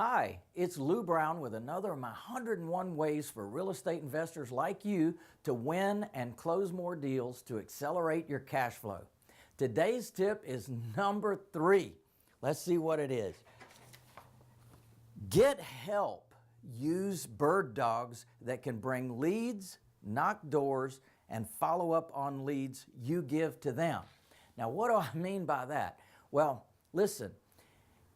Hi, it's Lou Brown with another of my 101 ways for real estate investors like you to win and close more deals to accelerate your cash flow. Today's tip is number 3. Let's see what it is. Get help. Use bird dogs that can bring leads, knock doors, and follow up on leads you give to them. Now, what do I mean by that? Well, listen.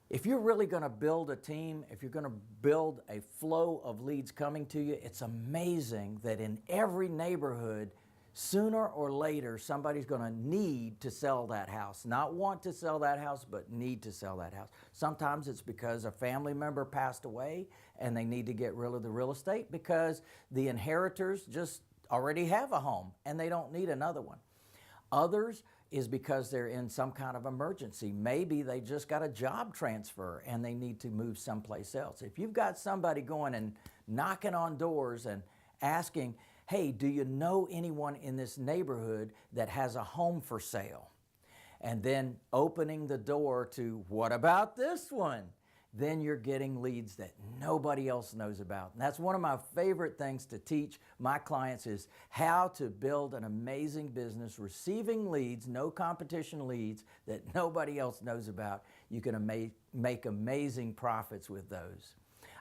If you're really going to build a team, if you're going to build a flow of leads coming to you, it's amazing that in every neighborhood, sooner or later, somebody's going to need to sell that house. Not want to sell that house, but need to sell that house. Sometimes it's because a family member passed away and they need to get rid of the real estate because the inheritors just already have a home and they don't need another one. Others is because they're in some kind of emergency. Maybe they just got a job transfer and they need to move someplace else. If you've got somebody going and knocking on doors and asking, hey, do you know anyone in this neighborhood that has a home for sale? And then opening the door to, what about this one? Then you're getting leads that nobody else knows about. And that's one of my favorite things to teach my clients is how to build an amazing business, receiving leads, no competition leads that nobody else knows about. You can make amazing profits with those.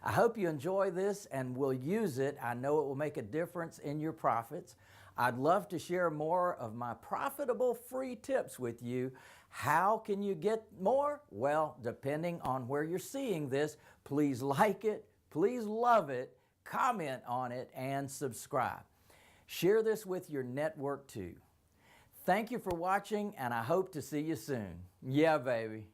I hope you enjoy this and will use it. I know it will make a difference in your profits. I'd love to share more of my profitable free tips with you. How can you get more? Well, depending on where you're seeing this, please like it, please love it, comment on it, and subscribe. Share this with your network too. Thank you for watching, and I hope to see you soon. Yeah, baby.